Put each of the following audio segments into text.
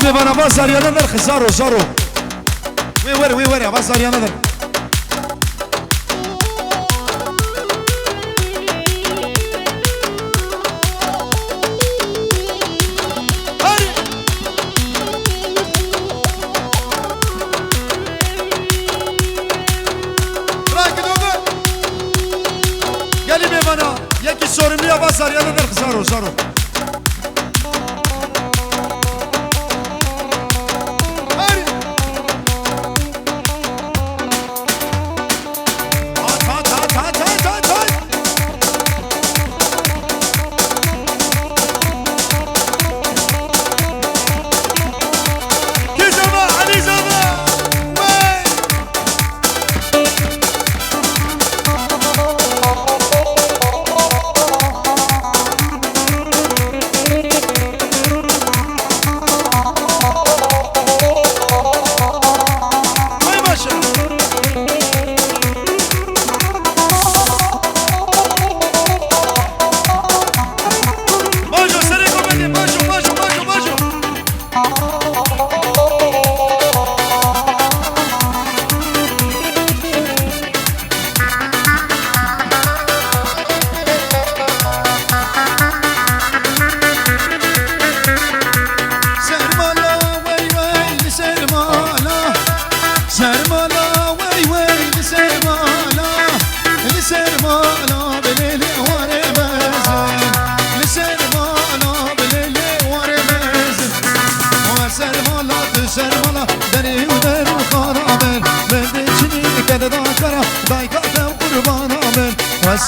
قلبي بنا بازار يا نذر خزارو زارو وي وري بازار يا نذر یکی سورمی یا بازار یا نذر خزارو زارو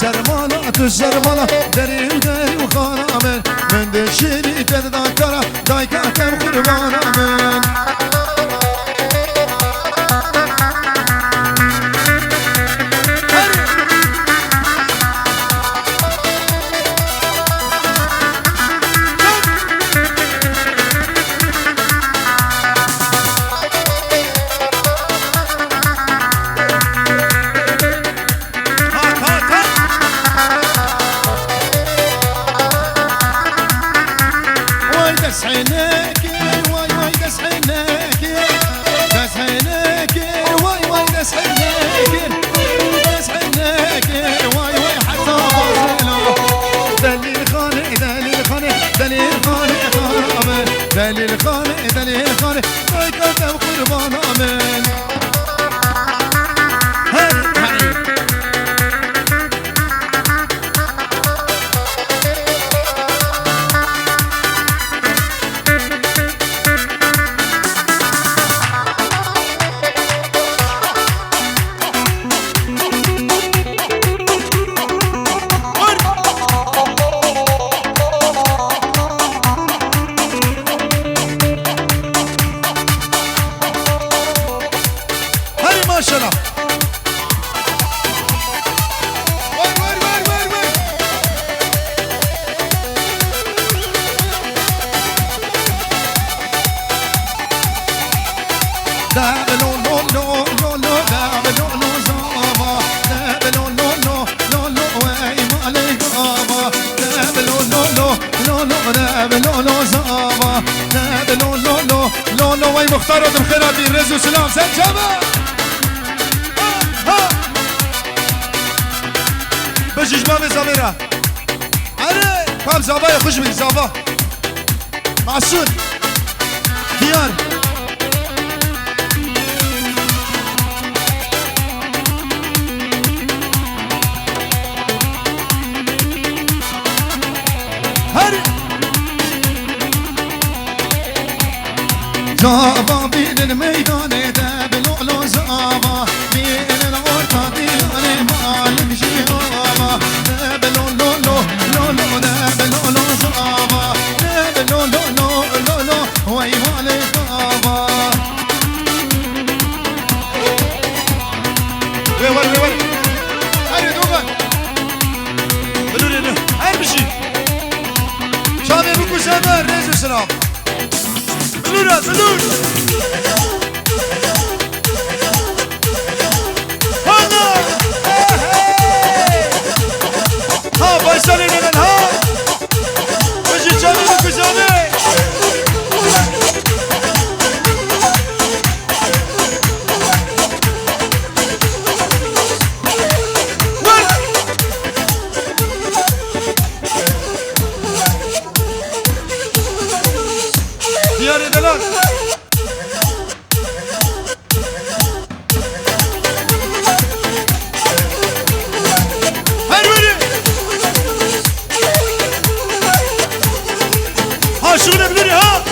سرمالا تو سرمالا دری و خانامن من دشیری کد داکارا دایکا کم قربانامن دلیل خانه دایکا کم قربانامن مختار ودم خيراتي رزق وسلام سلامة بجيش مامي زميرة عري فهم زابا يخش بي زابا معسون ديار زابا بين الميدان ده بلولو زابا بين الغرطة دي أنا مالك جيابا ده بلولو لولو ده بلولو زابا ده بلولو لولو وي مالك بابا وي هاي دوغان بلولي هاي بشي شامي بكو زمان ريزو سلام بلورا بلور هانا ها باشالي نن ها بجي جاني بكزاني دياري دلال هرولي ها شغل بلوري ها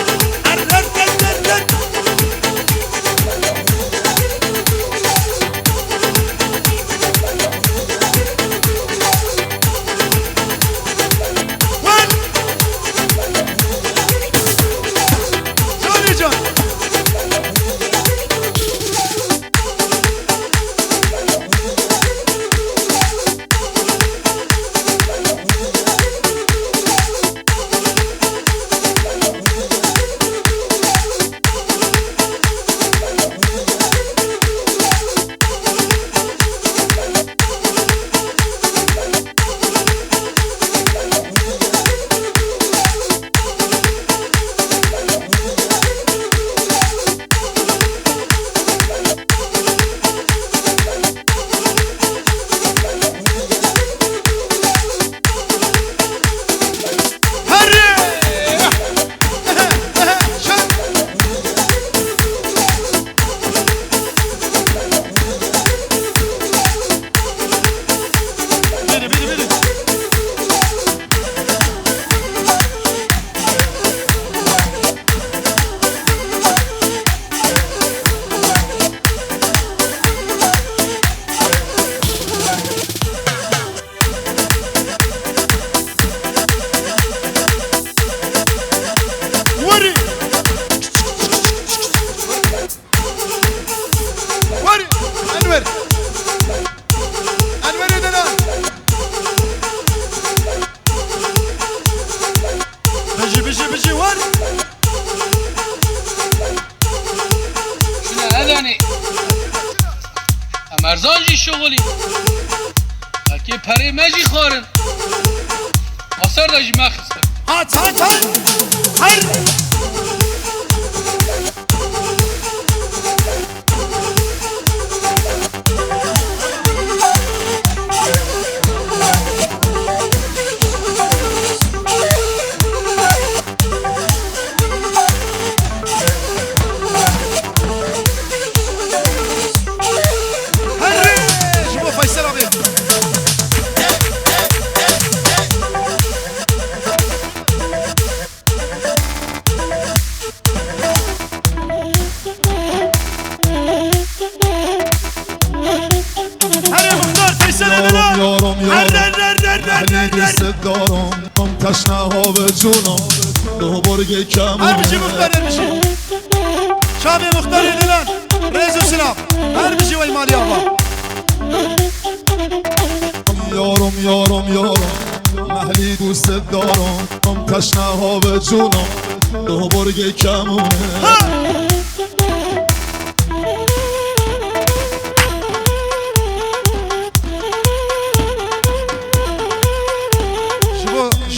مرزانجی شغلی بلکه پره مجی خارن آثار داجی مخسته هات هات هات هر تشنه به جونم دو برگ کمونه هر بشی مختار هر بشی شابه مختار دلان رئیس و سلام هر بشی وی مالی آبا یارم یارم یارم محلی دوست دارم تشنه به جونم دو برگ کمونه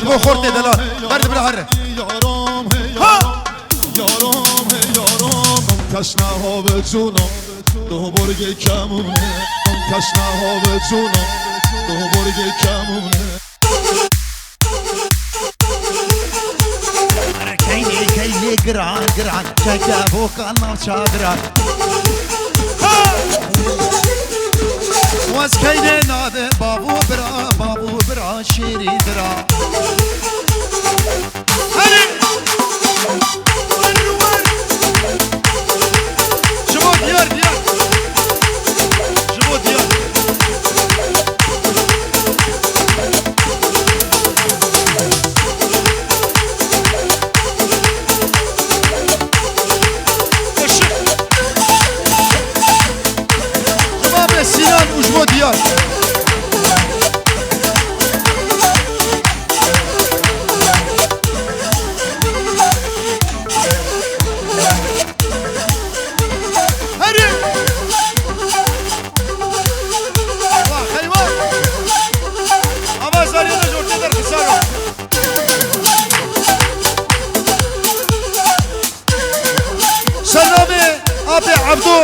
شبو خورت دلال برد برا هره یارم یارم یارم تشنه ها به جونم دو برگ کمونه تشنه ها به جونم دو برگ کمونه کینی کینی گران گران شکابو کانم چادران واز کینه ناده بابو برا شیری درا هری شبو دیار دیار شبو دیار شباب سینان و شبو دیار عبدو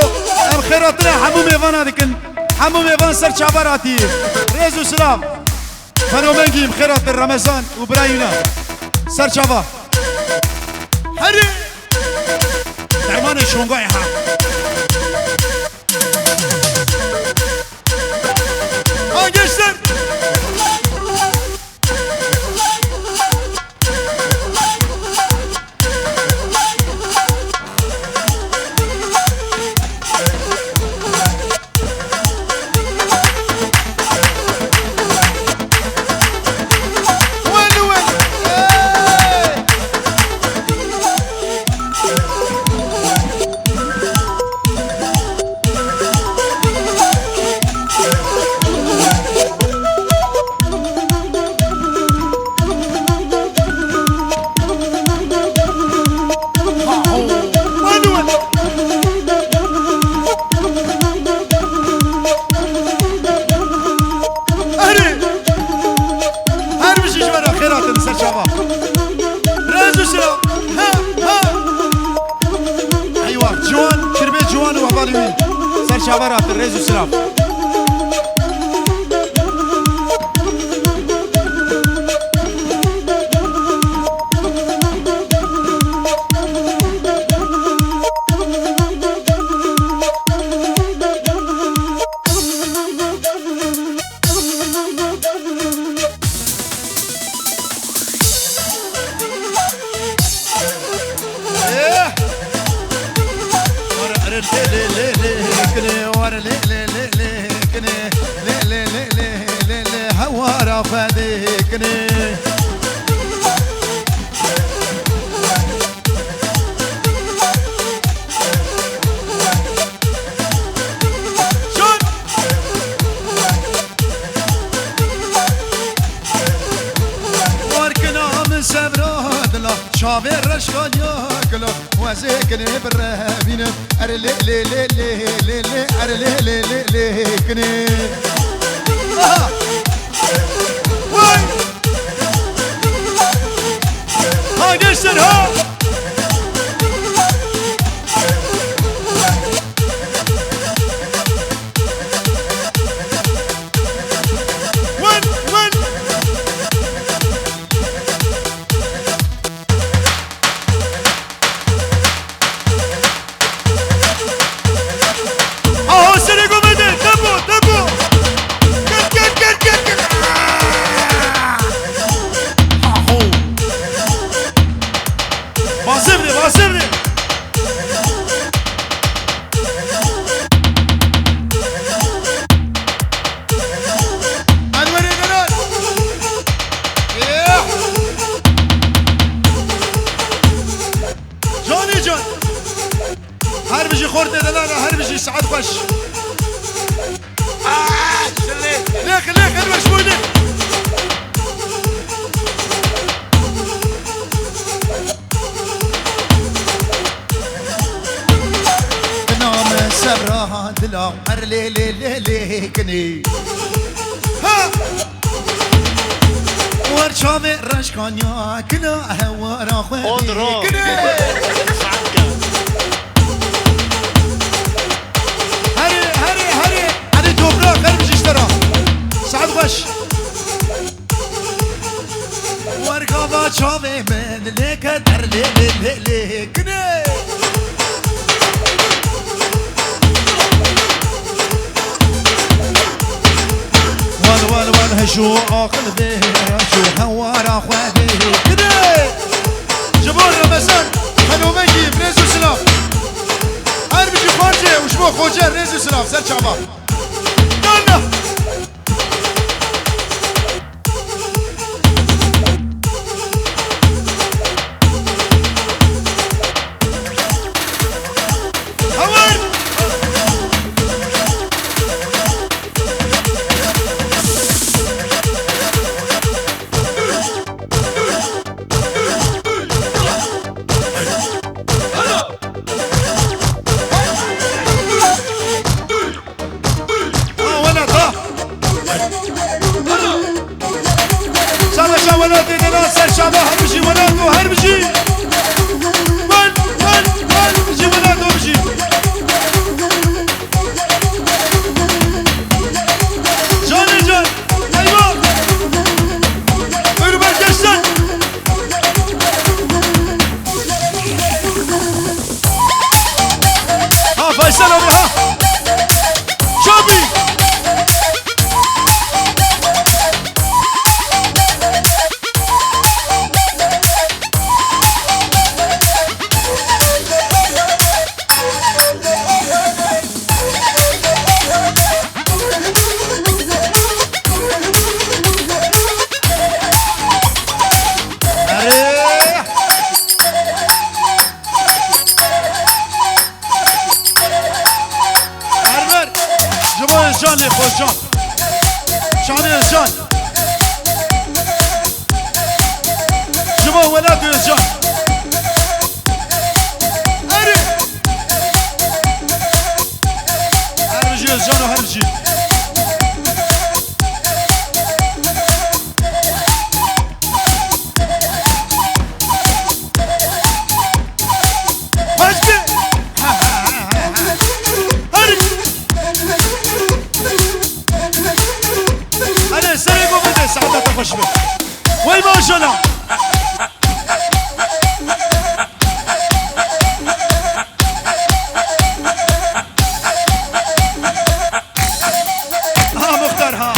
ام خيراتنا حمو ميفان هذيكن حمو ميفان سر شعبراتي ريز وسلام فنومنجي مخيرات رمضان وبراينا سر شعبا هري شونگای ها ها geçsin. وين وين إيه. وين وين أهري هر بشي جبنا خيرات نسر شباب رازو سلام ها ها ايوه جوان كربيت جوان وهبالي مين سر شبارات رازو سلام إيه. ورا لي لي لي لي كني ورا لي لي لي لي كني لي لي لي لي لي لي هوارا فاديكني شون وركنا من سبرادلا شابر رشقان ياكلا وزيكني بالرهبين اري لي لي لي لي لي لي اري لي لي لي لي كني وين ها geçsin ha وين وين اهو سري قومدي تبو تبو كت اهو باسبني باسبني انوري دلال ايه جوني جون هر بيجي خورد دلال هر بيجي سعد خوش ليك ليك انور شوي ليك نام سبرا دلا هر لي لي لي لي كني ها ورشامي رشكان يا كنا هوا راخوي كني هري هري هري هري توبراك هري بيجي اشترى سعد خوش ورقابا شامي من ليك در لي لي لي لي كني وان هشو عقل به شو هوارا خوادي كده جبور رمضان خنومنجي بريزو سلام هر بيجي خارجي وشبو خوجه ريزو سلام سر شعبان يلا هور وانا طه سلامي ها شابي جان خوش جان شانه جان جوا ولاد جان اري هرجي جان وهرجي خوش بك وي ما شاء الله ها مختار ها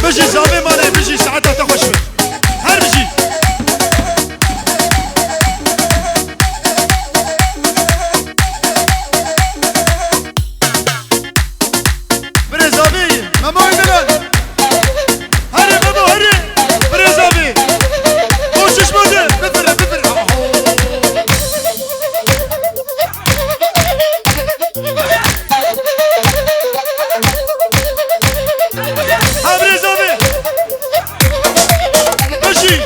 بجي زابي مالي بجي ساعتها تخش بك هر بجي بريزابي مامو يدلن هري مامو هري بريزابي وشش مودي بفر بفر ها بريزابي بجي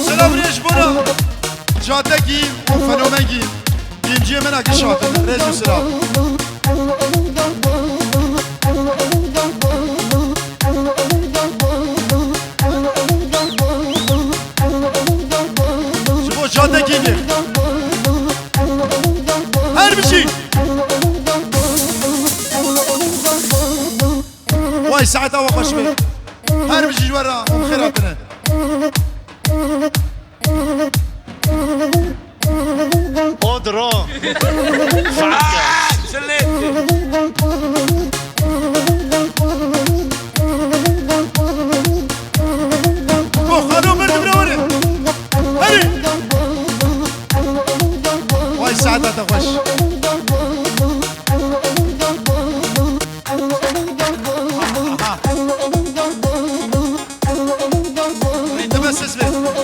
سلام ريش بونا جاتكي وفنومنكي يمجي منك شاطر ريش وسلام شوفوا جاتكي لي هر بشي واي ساعتها وقش بي هر بشي جورا وخيراتنا قدرة فعال شليتي خانو مرد بروري هري واي ساعتها تخش انت بس اسمه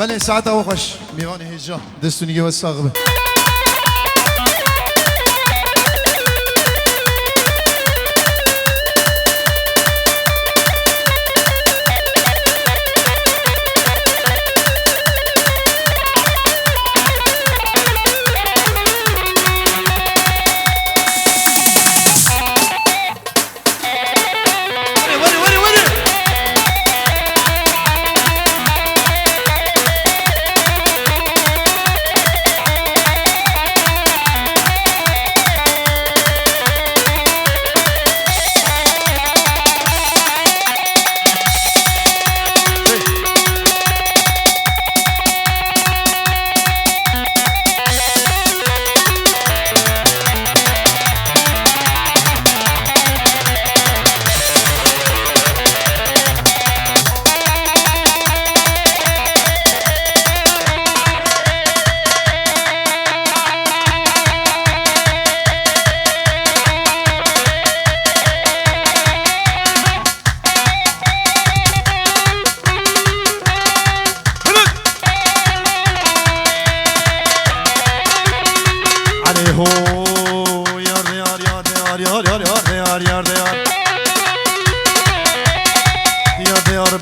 بله ساعتها وخش میوان هجا دستونی گه وستاقبه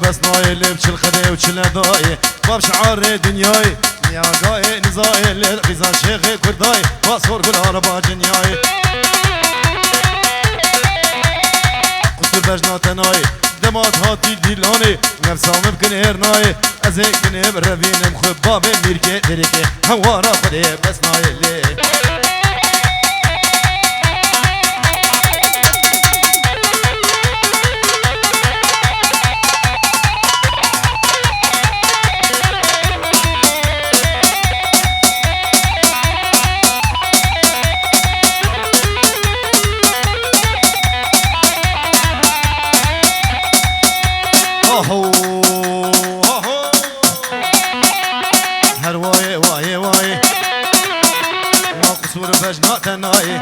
بس ناي لبش الخدي وشل ضاي باب شعار دنياي يا قاي نزاي للغزال شيخ كرداي واصور كل عربا جنياي قلت بجنا تناي دمات هاتي ديلاني نفسام بكن هرناي ازيك كن برفين مخباب ميركي دريكي هوارا خدي بس ناي لي تناي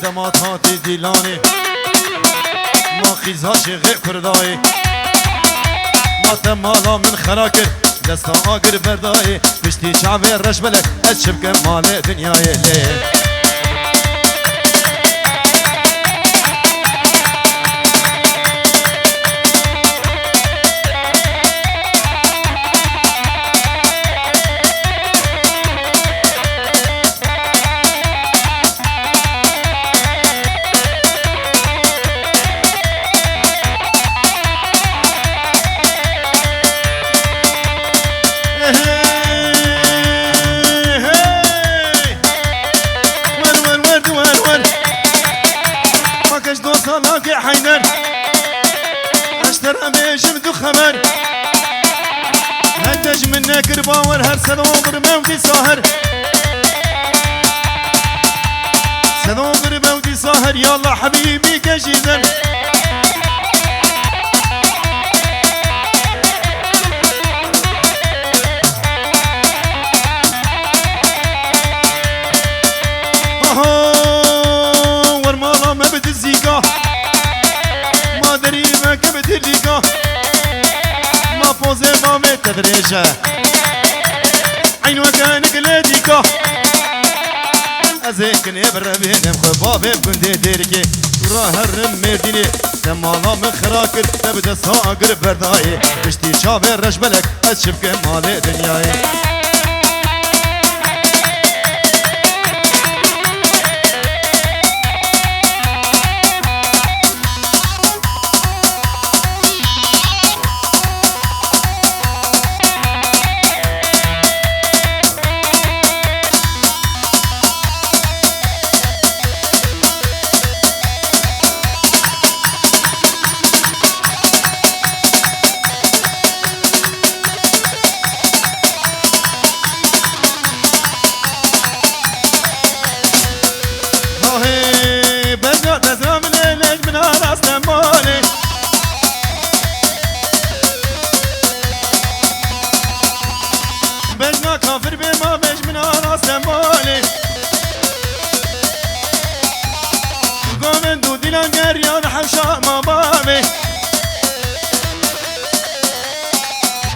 دمات هاتي ديلاني ما خيزاشي غير كرداي ما تمالا من خراكر دستا آقر برداي بشتي شعبي الرشبلك الشبك مال دنياي ليه حينر اشترى بيجم ذو خبر هدج منك رباور هر سلوبر مودي ساهر سلوبر مودي ساهر يلا حبيبي كجيزن ورمالا ما بدي الزيقة دريمة كبت الليقة ما فوزي مامي تدريجة عين وكان قليديقة أزيكن يبربين مخبابي بكندي ديركي راهر مرديني تمالا من خراكر تبدا ساقر برداي بشتي شابي رجبلك أشبك مالي دنياي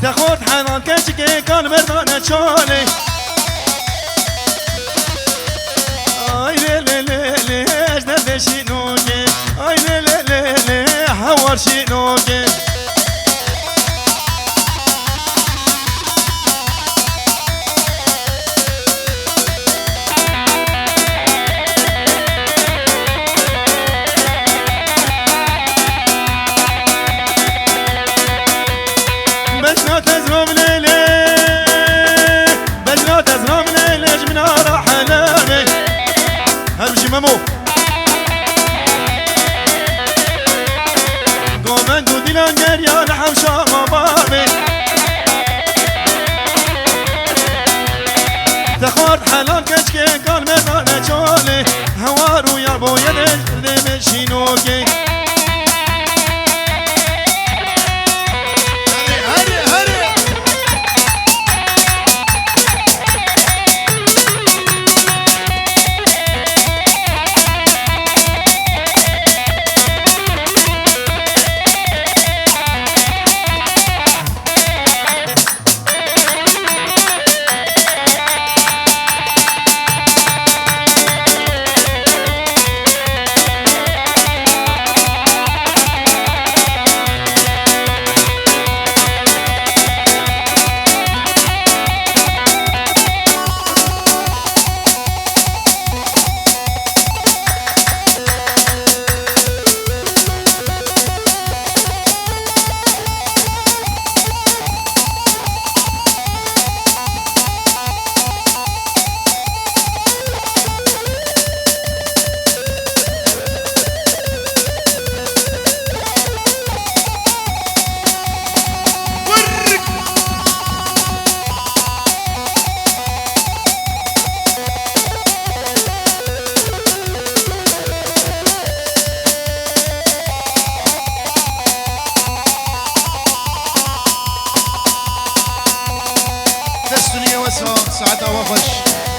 تاخد حنان چاله آی لی لی لی لی اجنه شینوگه آی لی لی لی لی حوار شینوگه ممو قومن دو دیلان گریان حمشا مبامه تخورد حلال کچکه کار مدانه چاله هوارو یا باید کرده مشینوگه سعادة وفش